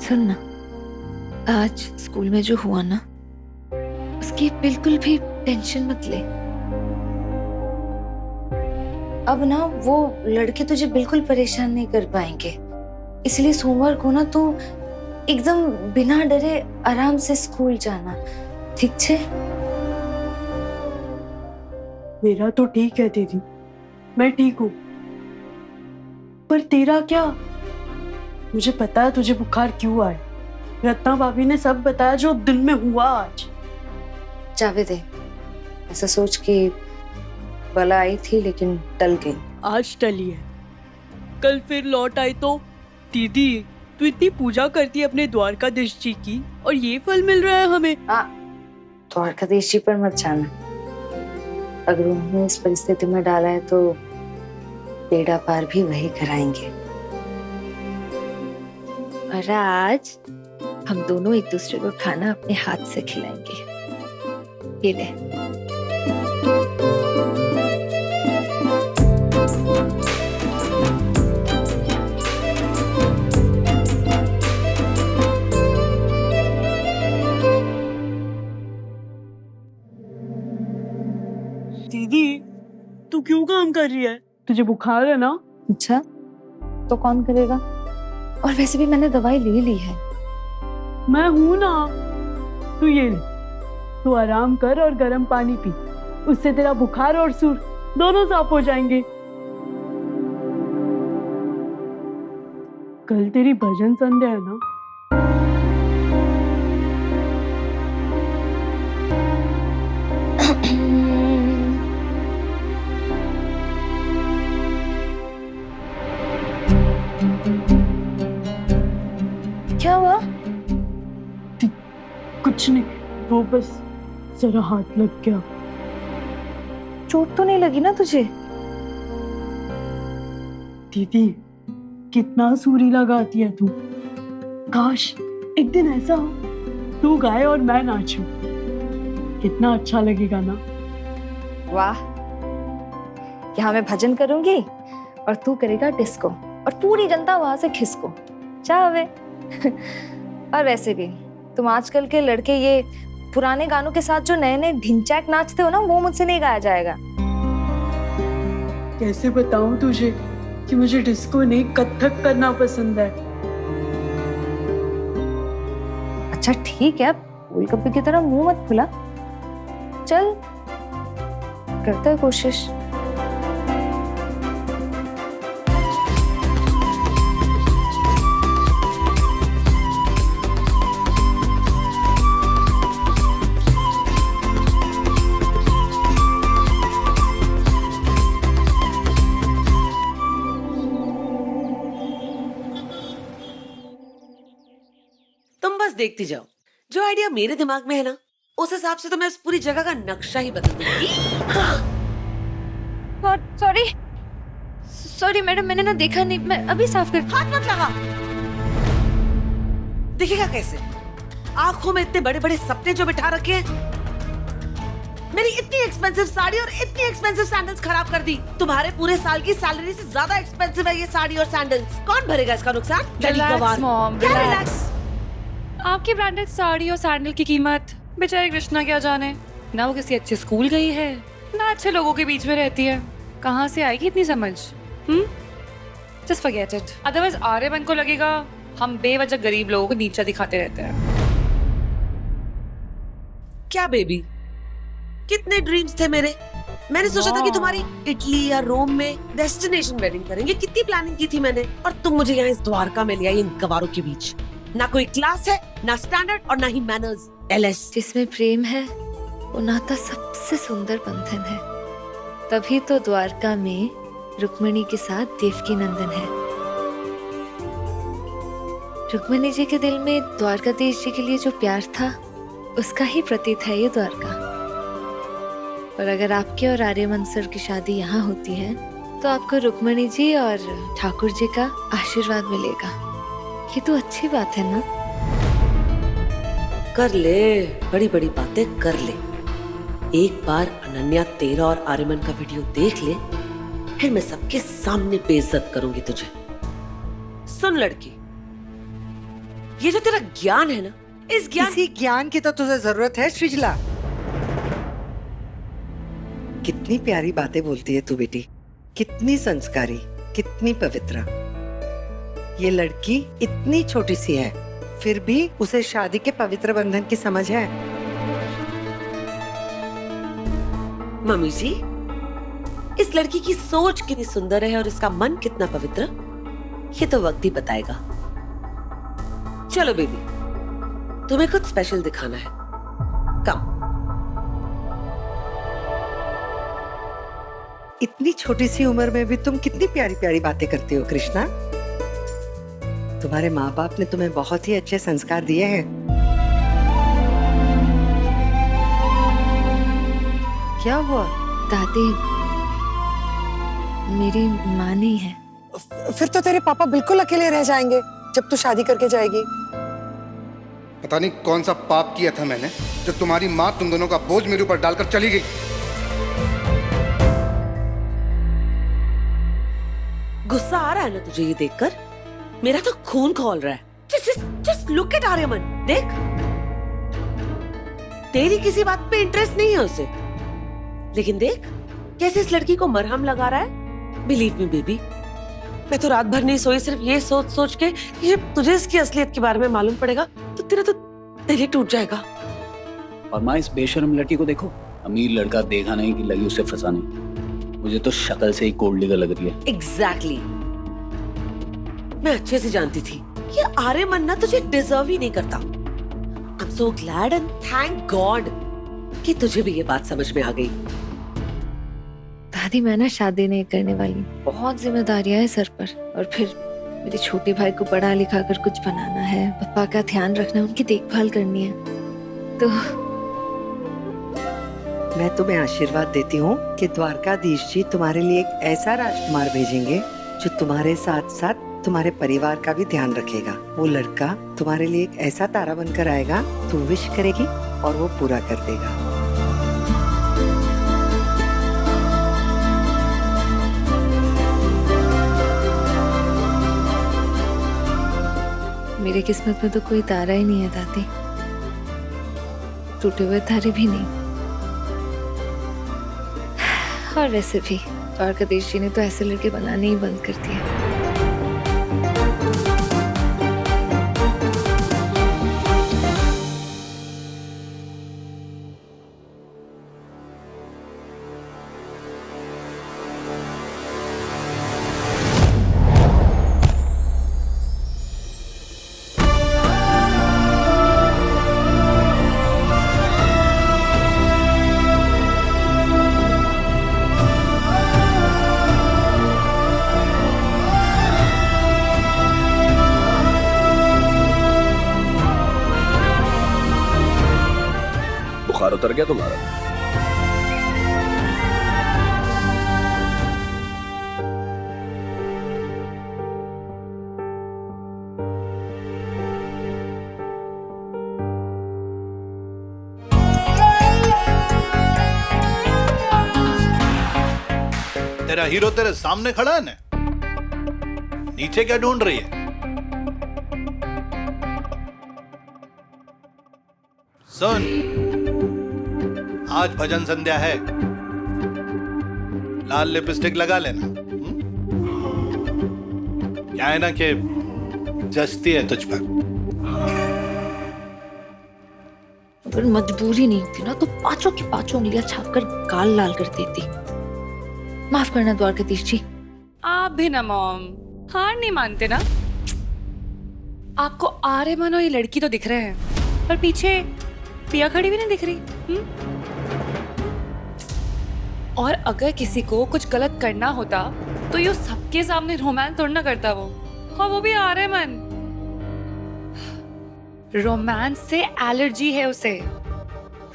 सुन ना, आज स्कूल में जो हुआ ना, उसकी बिल्कुल भी टेंशन मत ले। अब ना वो लड़के तुझे बिल्कुल परेशान नहीं कर पाएंगे, इसलिए सोमवार को ना तू एकदम बिना डरे आराम से स्कूल जाना, ठीक छे? मेरा तो ठीक है दीदी, मैं ठीक हूँ, पर तेरा क्या? मुझे पता है तुझे बुखार क्यों आया। रत्ना भाभी ने सब बताया जो दिल में हुआ आज। जावे दे, ऐसा सोच कि बला आई थी लेकिन टल गई। आज टली है, कल फिर लौट आई तो। दीदी तू इतनी पूजा करती है अपने द्वारकाधीश जी की, और ये फल मिल रहा है हमें। द्वारकाधीश जी पर मत जाना, अगर उन्होंने इस परिस्थिति में डाला है तो बेड़ा पार भी वही कराएंगे। और आज हम दोनों एक दूसरे को खाना अपने हाथ से खिलाएंगे। ये ले। दीदी तू क्यों काम कर रही है? तुझे बुखार है ना? अच्छा, तो कौन करेगा? और वैसे भी मैंने दवाई ले ली है। मैं हूं ना। तू ये ले, तू आराम कर और गर्म पानी पी, उससे तेरा बुखार और सुर दोनों साफ हो जाएंगे। कल तेरी भजन संध्या है ना? क्या हुआ? कुछ नहीं, वो बस जरा हाथ लग गया। चोट तो नहीं लगी ना तुझे? दीदी कितना सूरी लगाती है तू। काश एक दिन ऐसा हो, तू गाए और मैं नाचूं, कितना अच्छा लगेगा ना। वाह, यहाँ मैं भजन करूंगी और तू करेगा डिस्को, और पूरी जनता वहां से खिसको। चाहे और वैसे भी तुम आजकल के लड़के ये पुराने गानों के साथ जो नए नए ढिंचैक नाचते हो ना, वो मुझसे नहीं गाया जाएगा। कैसे बताऊं तुझे कि मुझे डिस्को नहीं कथक करना पसंद है। अच्छा ठीक है, गोलगप्पे की तरह मुंह मत खुला, चल करते हैं कोशिश। तुम बस देखती जाओ, जो आइडिया मेरे दिमाग में है ना, उस हिसाब से तो मैं इस पूरी जगह का नक्शा ही बदल दूंगी। सॉरी सॉरी मैडम, मैंने ना देखा नहीं, मैं अभी साफ कर। हाथ मत लगा। दिखेगा कैसे? आंखों में इतने बड़े बड़े सपने जो बिठा रखे हैं। मेरी इतनी एक्सपेंसिव साड़ी और इतनी एक्सपेंसिव सैंडल्स खराब कर दी। तुम्हारे पूरे साल की सैलरी से ज्यादा एक्सपेंसिव है ये साड़ी और सैंडल्स। कौन भरेगा इसका नुकसान? रिलैक्स मॉम, क्या रिलैक्स। रिलैक्स? आपकी ब्रांडेड साड़ी और सैंडल की कीमत बेचारी कृष्णा क्या जाने। ना वो किसी अच्छे स्कूल गई है, ना अच्छे लोगों के बीच में रहती है, कहाँ से आएगी इतनी समझ? Just forget it. Otherwise Aryaman को लगेगा हम बेवजह गरीब लोगों को नीचा दिखाते रहते हैं। क्या बेबी, कितने ड्रीम्स थे मेरे। मैंने सोचा था कि तुम्हारी इटली या रोम में डेस्टिनेशन वेडिंग करेंगे। कितनी प्लानिंग की थी मैंने, और तुम मुझे यहाँ इस द्वारका में ले आई इन गवारों के बीच। ना कोई क्लास है, ना स्टैंडर्ड, और ना ही मैनर्स। एलएस। जिसमें प्रेम है वो नाता सबसे सुंदर बंधन है, तभी तो द्वारका में रुक्मिणी के साथ देवकी नंदन है। रुक्मिणी जी के दिल में द्वारकाधीश जी के लिए जो प्यार था, उसका ही प्रतीक है ये द्वारका। और अगर आपके और आर्यमन सर की शादी यहाँ होती है तो आपको रुक्मिणी जी और ठाकुर जी का आशीर्वाद मिलेगा। ये तो अच्छी बात है ना? कर ले, बड़ी बड़ी बातें कर ले। एक बार अनन्या तेरा और आर्यमन का वीडियो देख ले, फिर मैं सबके सामने बेइज्जत करूंगी तुझे। सुन लड़की, ये जो तेरा ज्ञान है ना, इस ज्ञान इसी ज्ञान की तो तुझे जरूरत है सृजला। कितनी प्यारी बातें बोलती है तू बेटी, कितनी संस्कारी, कितनी पवित्र। ये लड़की इतनी छोटी सी है, फिर भी उसे शादी के पवित्र बंधन की समझ है। मम्मी जी, इस लड़की की सोच कितनी सुंदर है और इसका मन कितना पवित्र, ये तो वक्त ही बताएगा। चलो बेबी, तुम्हें कुछ स्पेशल दिखाना है। कम। इतनी छोटी सी उम्र में भी तुम कितनी प्यारी प्यारी बातें करती हो कृष्णा। तुम्हारे माँ बाप ने तुम्हें बहुत ही अच्छे संस्कार दिए हैं। क्या हुआ? दादी, मेरी माँ नहीं है। फिर तो तेरे पापा बिल्कुल अकेले रह जाएंगे जब तू शादी करके जाएगी। पता नहीं कौन सा पाप किया था मैंने, जो तुम्हारी माँ तुम दोनों का बोझ मेरे ऊपर डालकर चली गई। गुस्सा आ रहा है ना तुझे ये देखकर? मेरा तो खून खौल रहा है। Just look at आर्यमन, देख। तेरी किसी बात पे इंटरेस्ट नहीं है उसे, लेकिन देख कैसे इस लड़की को मरहम लगा रहा है। बिलीव मी बेबी, मैं तो रात भर नहीं सोई, सिर्फ ये सोच सोच के कि जब तुझे इसकी असलियत के बारे में मालूम पड़ेगा तो तेरा तो दिल ही टूट जाएगा। और माँ, इस बेशर्म लड़की को देखो, अमीर लड़का देखा नहीं कि लगी उसे फंसाने। मुझे तो शक्ल से ही कोल्ड लिगर लग रही है। एग्जैक्टली। मैं अच्छे से जानती थी ये आर्यमन ना तुझे डिजर्व ही नहीं करता। I am so glad and thank God कि तुझे भी ये बात समझ में आ गई। दादी, मैं ना शादी नहीं करने वाली, बहुत जिम्मेदारियां हैं सर पर। और फिर मेरे छोटे भाई को पढ़ा लिखा कर कुछ बनाना है, पापा का ध्यान रखना, उनकी देखभाल करनी है। तो मैं तुम्हें आशीर्वाद देती हूँ कि द्वारकाधीश जी तुम्हारे लिए एक ऐसा राजकुमार भेजेंगे जो तुम्हारे साथ साथ तुम्हारे परिवार का भी ध्यान रखेगा। वो लड़का तुम्हारे लिए एक ऐसा तारा बनकर आएगा, तू विश करेगी और वो पूरा कर देगा। मेरे किस्मत में तो कोई तारा ही नहीं है दादी, टूटे हुए तारे भी नहीं। और वैसे भी द्वारकाधीश जी ने तो ऐसे लड़के बनाने ही बंद कर दिया। बुखार उतर गया तुम्हारा? तेरा हीरो तेरे सामने खड़ा है ना, नीचे क्या ढूंढ रही है? सुन, आज भजन संध्या है, लाल लिपस्टिक लगा लेना। क्या है ना कि जचती है तुझ पर। अगर मजबूरी नहीं होती ना तो पांचों की पांचों उंगलियां छापकर गाल लाल कर देती। माफ करना द्वारकाधीश जी। आप भी ना मॉम, हार नहीं मानते ना। आपको आर्यमन और ये लड़की तो दिख रहे हैं, पर पीछे पिया खड़ी भी नहीं दिख रही। और अगर किसी को कुछ गलत करना होता तो ये सबके सामने रोमांस तोड़ना करता वो, और वो भी आर्यमन। रोमांस से एलर्जी है उसे।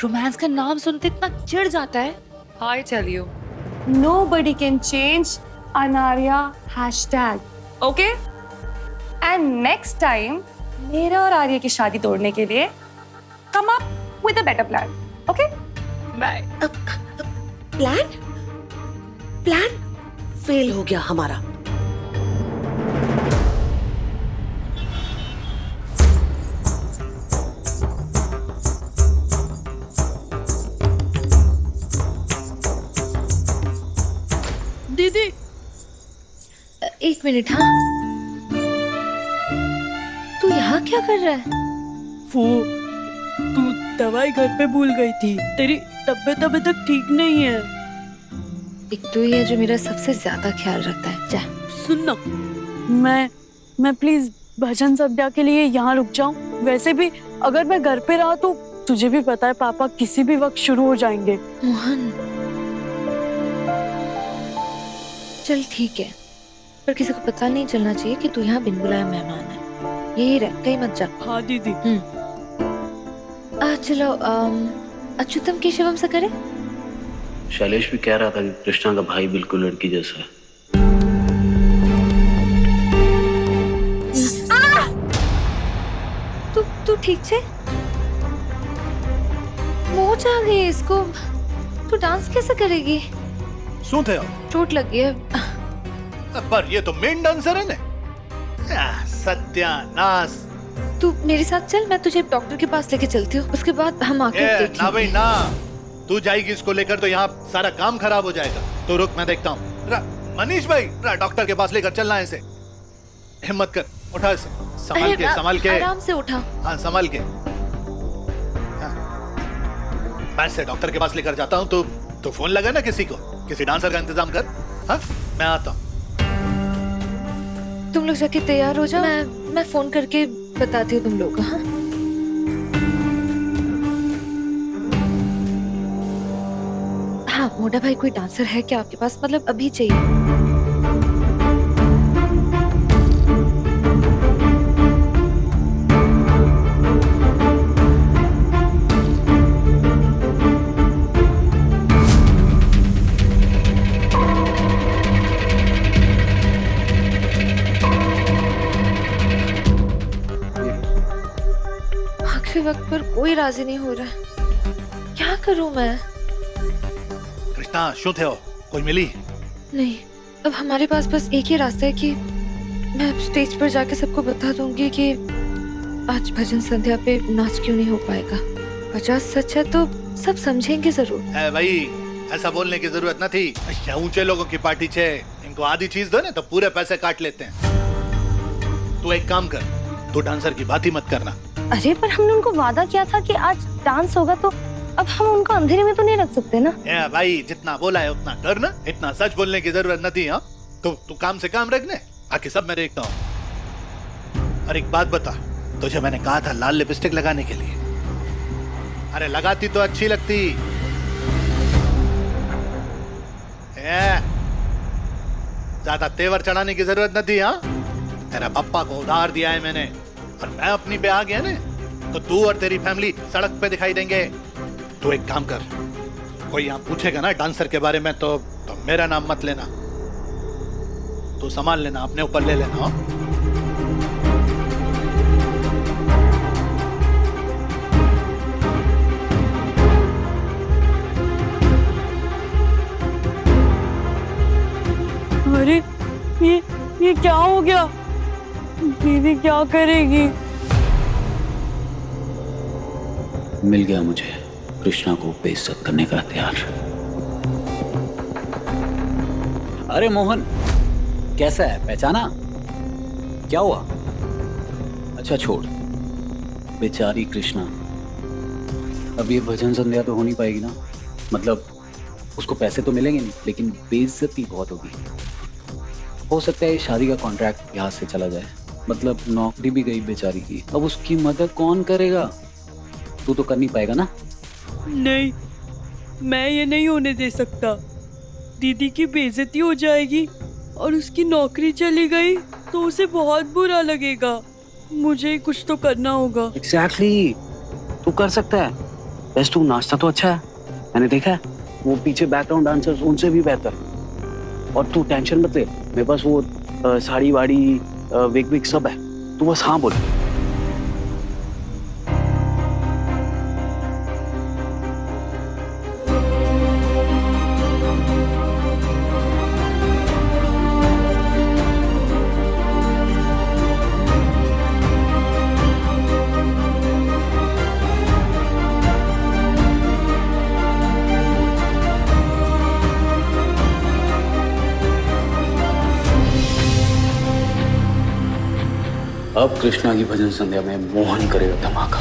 रोमांस का नाम सुनते इतना चिढ़ जाता है। I tell you, nobody can change Anarya hashtag, okay? And next time, मेरा और आर्य की शादी तोड़ने के लिए come up with a better plan, okay? Bye. Plan fail हो गया हमारा। दीदी एक मिनट। हाँ, तू यहाँ क्या कर रहा है? वो तू दवाई घर पे भूल गई थी। तेरी तबीयत अभी तक ठीक नहीं है। एक तो ये है जो मेरा सबसे ज्यादा ख्याल रखता है। जा। सुन ना, मैं प्लीज भजन संध्या के लिए यहाँ रुक जाऊं। वैसे भी अगर मैं घर पे रहा तो तुझे भी पता है पापा किसी भी वक्त शुरू हो जाएंगे। मोहन, चल ठीक है, पर किसी को पता नहीं चलना चाहिए कि तू यहाँ बिन बुलाए मेहमान है। यही रह, कहीं मत जा। हाँ दीदी। चलो अच्युतम के शिवम से करें। शैलेश भी कह रहा था कि कृष्णा का भाई बिल्कुल लड़की जैसा है। तू ठीक छे? मोच आ गई इसको। तू डांस कैसे करेगी? શું થયો? चोट लग गई है। पर ये तो मेन डांसर है ना। सत्यानाश। तू मेरे साथ चल, मैं तुझे डॉक्टर के पास लेके चलती हूँ। उसके बाद हम आके ना देखेंगे। भाई ना, तू जाएगी इसको लेकर तो यहाँ सारा काम खराब हो जाएगा। तो रुक, मैं देखता हूँ। मनीष भाई, डॉक्टर के पास लेकर चलना है इसे। हिम्मत कर, उठा इसे। संभाल के आराम से उठा। हाँ, संभाल के। हाँ। मैं इसे डॉक्टर के पास लेकर जाता हूँ। तो फोन लगा ना किसी को, किसी डांसर का इंतजाम कर। हाँ, मैं आता हूँ। तुम लोग जाके तैयार हो जाओ। मैं फोन करके बताती हूँ तुम लोग को। हाँ, हाँ मोटा भाई, कोई डांसर है क्या आपके पास? मतलब अभी चाहिए। आखिरी वक्त पर कोई राजी नहीं हो रहा है। क्या करूं मैं? कृष्णा, શું થયો? कोई मिली? नहीं, अब हमारे पास बस एक ही रास्ता है कि मैं स्टेज पर जाके सबको बता दूंगी कि आज भजन संध्या पे नाच क्यों नहीं हो पाएगा। वजह सच है तो सब समझेंगे जरूर। है भाई, ऐसा बोलने की जरूरत न थी। अच्छा, ऊंचे लोगों की पार्टी छे, इनको आधी चीज दो ना तो पूरे पैसे काट लेते हैं। तू एक काम कर, तू डांसर की बात ही मत करना। अरे पर हमने उनको वादा किया था कि आज डांस होगा, तो अब हम उनको अंधेरे में तो नहीं रख सकते ना। भाई, जितना बोला है उतना कर ना। इतना सच बोलने की जरूरत नहीं। हाँ, तो तू काम से काम रखने, बाकी सब मैं देखता हूँ। और एक बात बता, तुझे मैंने कहा था लाल लिपस्टिक लगाने के लिए। अरे लगाती तो अच्छी लगती। ज्यादा तेवर चढ़ाने की जरूरत नहीं। हाँ, तेरा पप्पा को उधार दिया है मैंने, और मैं अपनी पे आ गया ना तो तू और तेरी फैमिली सड़क पे दिखाई देंगे। तू एक काम कर, कोई यहाँ पूछेगा ना डांसर के बारे में तो मेरा नाम मत लेना। तू संभाल लेना, अपने ऊपर ले लेना। हाँ? अरे ये क्या हो गया? दीदी क्या करेगी? मिल गया मुझे कृष्णा को बेइज्जत करने का हथियार। अरे मोहन, कैसा है? पहचाना? क्या हुआ? अच्छा छोड़, बेचारी कृष्णा। अब ये भजन संध्या तो हो नहीं पाएगी ना। मतलब उसको पैसे तो मिलेंगे नहीं, लेकिन बेइज्जती बहुत होगी। हो सकता है शादी का कॉन्ट्रैक्ट यहाँ से चला जाए। मतलब नौकरी भी गई बेचारी की। अब उसकी मदद कौन करेगा? तू तो कर नहीं पाएगा ना। नहीं, मैं ये नहीं होने दे सकता। दीदी की बेइज्जती हो जाएगी और उसकी नौकरी चली गई तो उसे बहुत बुरा लगेगा। मुझे कुछ तो करना होगा। एग्जैक्टली, तू कर सकता है। बस तू नाचता तो अच्छा है, मैंने देखा है। वो पीछे बैकग्राउंड डांसर्स उनसे भी बेहतर। और तू टेंशन मत ले, मेरे पास वो साड़ी वाड़ी विग सब है। तू बस हाँ बोल। अब कृष्णा की भजन संध्या में मोहन करेगा धमाका।